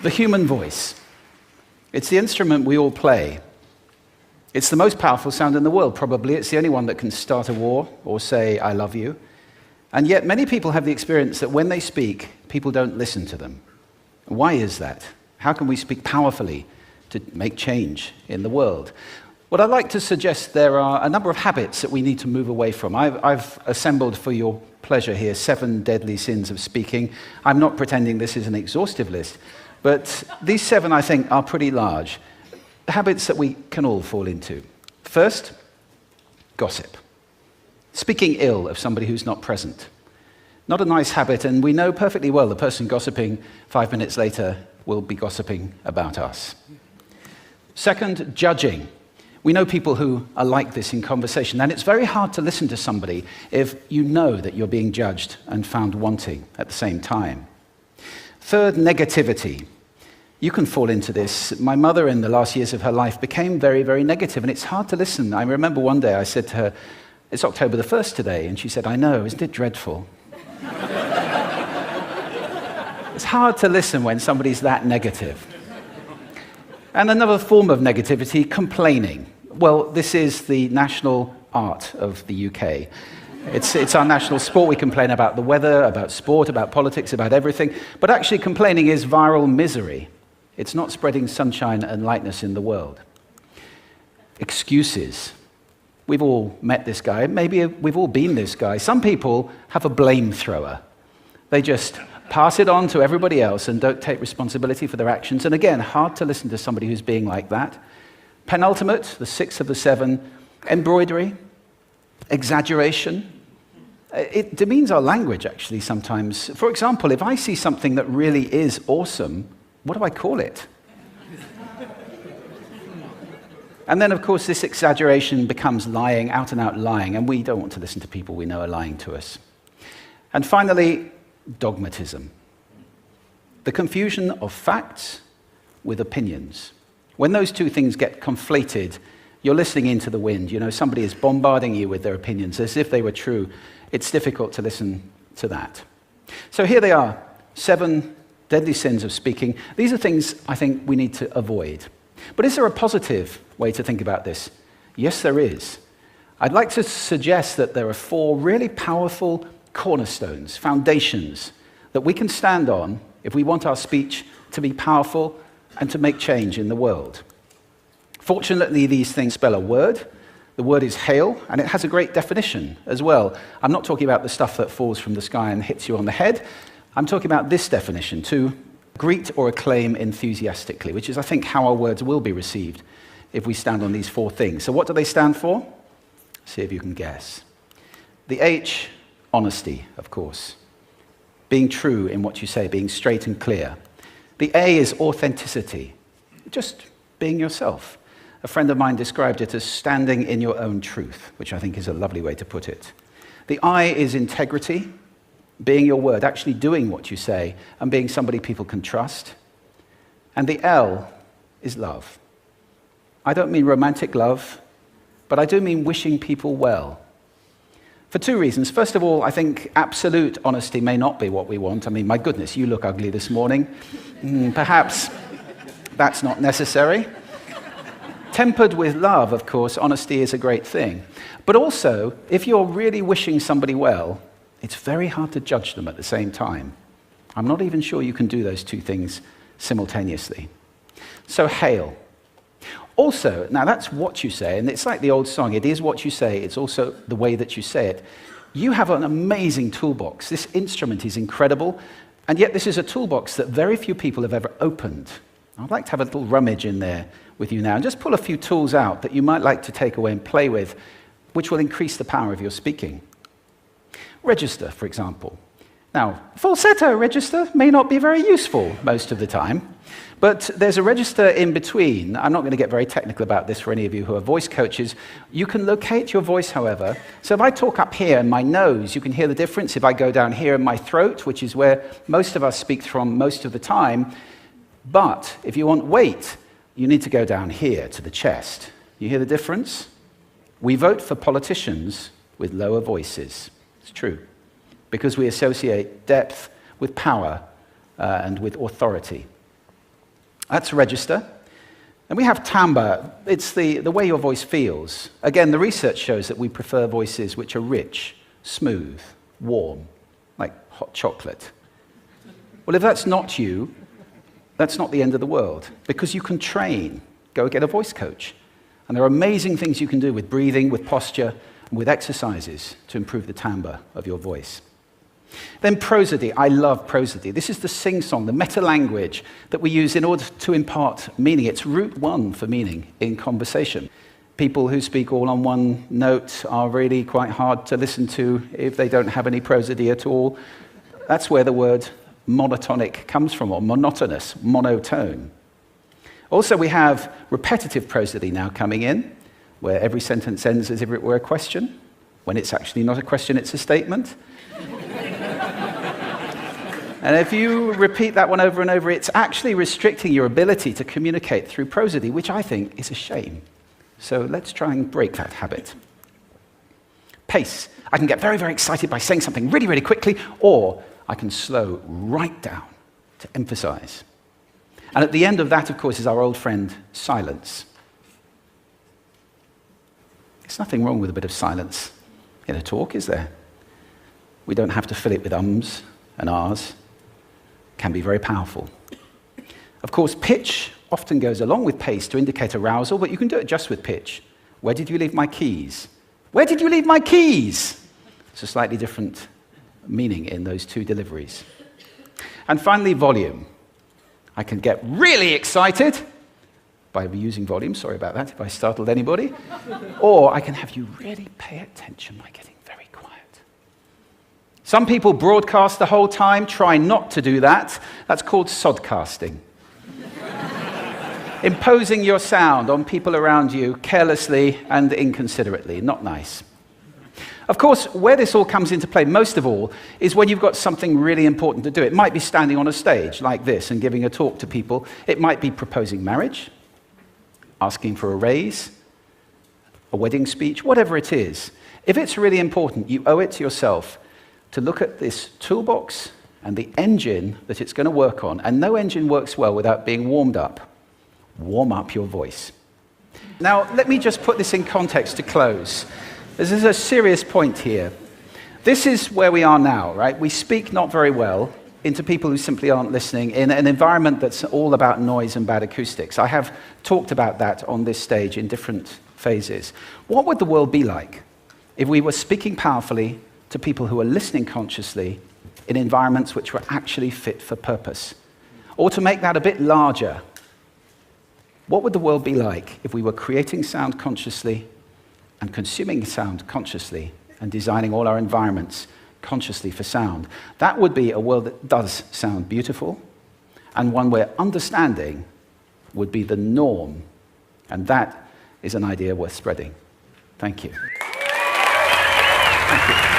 The human voice. It's the instrument we all play. It's the most powerful sound in the world, probably. It's the only one that can start a war or say, I love you. And yet many people have the experience that when they speak, people don't listen to them. Why is that? How can we speak powerfully to make change in the world? What I'd like to suggest, there are a number of habits that we need to move away from. I've assembled for your pleasure here 7 deadly sins of speaking. I'm not pretending this is an exhaustive list, but these 7, I think, are pretty large. Habits that we can all fall into. First, gossip. Speaking ill of somebody who's not present. Not a nice habit, and we know perfectly well the person gossiping 5 minutes later will be gossiping about us. Second, judging. We know people who are like this in conversation, and it's very hard to listen to somebody if you know that you're being judged and found wanting at the same time. Third, negativity. You can fall into this. My mother, in the last years of her life, became very, very negative, and it's hard to listen. I remember one day I said to her, it's October the 1st today, and she said, I know, isn't it dreadful? It's hard to listen when somebody's that negative. And another form of negativity, complaining. Well, this is the national art of the UK. It's our national sport. We complain about the weather, about sport, about politics, about everything. But actually, complaining is viral misery. It's not spreading sunshine and lightness in the world. Excuses. We've all met this guy. Maybe we've all been this guy. Some people have a blame thrower. They just pass it on to everybody else and don't take responsibility for their actions. And again, hard to listen to somebody who's being like that. Penultimate, the 6th of the 7, embroidery, exaggeration. It demeans our language, actually, sometimes. For example, if I see something that really is awesome, what do I call it? And then, of course, this exaggeration becomes lying, out and out lying, and we don't want to listen to people we know are lying to us. And finally, dogmatism. The confusion of facts with opinions. When those two things get conflated, you're listening into the wind. You know, somebody is bombarding you with their opinions as if they were true. It's difficult to listen to that. So here they are, 7 deadly sins of speaking. These are things I think we need to avoid. But is there a positive way to think about this? Yes, there is. I'd like to suggest that there are 4 really powerful cornerstones, foundations, that we can stand on if we want our speech to be powerful and to make change in the world. Fortunately, these things spell a word. The word is hail, and it has a great definition as well. I'm not talking about the stuff that falls from the sky and hits you on the head. I'm talking about this definition, to greet or acclaim enthusiastically, which is, I think, how our words will be received if we stand on these 4 things. So what do they stand for? See if you can guess. The H, honesty, of course. Being true in what you say, being straight and clear. The A is authenticity, just being yourself. A friend of mine described it as standing in your own truth, which I think is a lovely way to put it. The I is integrity, being your word, actually doing what you say, and being somebody people can trust. And the L is love. I don't mean romantic love, but I do mean wishing people well. For 2 reasons. First of all, I think absolute honesty may not be what we want. I mean, my goodness, you look ugly this morning. Perhaps that's not necessary. Tempered with love, of course, honesty is a great thing. But also, if you're really wishing somebody well, it's very hard to judge them at the same time. I'm not even sure you can do those 2 things simultaneously. So, hail. Also, now that's what you say, and it's like the old song, it is what you say, it's also the way that you say it. You have an amazing toolbox. This instrument is incredible, and yet this is a toolbox that very few people have ever opened. I'd like to have a little rummage in there with you now, and just pull a few tools out that you might like to take away and play with, which will increase the power of your speaking. Register, for example. Now, falsetto register may not be very useful most of the time, but there's a register in between. I'm not going to get very technical about this for any of you who are voice coaches. You can locate your voice, however. So if I talk up here in my nose, you can hear the difference. If I go down here in my throat, which is where most of us speak from most of the time, but if you want weight, you need to go down here to the chest. You hear the difference? We vote for politicians with lower voices. It's true. Because we associate depth with power and with authority. That's register. And we have timbre. It's the way your voice feels. Again, the research shows that we prefer voices which are rich, smooth, warm, like hot chocolate. Well, if that's not you, that's not the end of the world, because you can train. Go get a voice coach. And there are amazing things you can do with breathing, with posture, and with exercises to improve the timbre of your voice. Then prosody. I love prosody. This is the sing-song, the meta-language that we use in order to impart meaning. It's route one for meaning in conversation. People who speak all on one note are really quite hard to listen to if they don't have any prosody at all. That's where the word monotonic comes from, or monotonous, monotone. Also, we have repetitive prosody now coming in, where every sentence ends as if it were a question, when it's actually not a question, it's a statement. And if you repeat that one over and over, it's actually restricting your ability to communicate through prosody, which I think is a shame. So let's try and break that habit. Pace. I can get very, very excited by saying something really, really quickly, or I can slow right down to emphasize. And at the end of that, of course, is our old friend, silence. There's nothing wrong with a bit of silence in a talk, is there? We don't have to fill it with ums and ahs. It can be very powerful. Of course, pitch often goes along with pace to indicate arousal, but you can do it just with pitch. Where did you leave my keys? Where did you leave my keys? It's a slightly different meaning in those two deliveries. And finally, volume. I can get really excited by using volume, sorry about that if I startled anybody, or I can have you really pay attention by getting very quiet. Some people broadcast the whole time. Try not to do that. That's called sodcasting. Imposing your sound on people around you carelessly and inconsiderately. Not nice. Of course, where this all comes into play most of all is when you've got something really important to do. It might be standing on a stage like this and giving a talk to people. It might be proposing marriage, asking for a raise, a wedding speech, whatever it is. If it's really important, you owe it to yourself to look at this toolbox and the engine that it's going to work on. And no engine works well without being warmed up. Warm up your voice. Now, let me just put this in context to close. This is a serious point here. This is where we are now, right? We speak not very well into people who simply aren't listening in an environment that's all about noise and bad acoustics. I have talked about that on this stage in different phases. What would the world be like if we were speaking powerfully to people who are listening consciously in environments which were actually fit for purpose? Or to make that a bit larger, what would the world be like if we were creating sound consciously and consuming sound consciously and designing all our environments consciously for sound? That would be a world that does sound beautiful, and one where understanding would be the norm. And that is an idea worth spreading. Thank you. Thank you.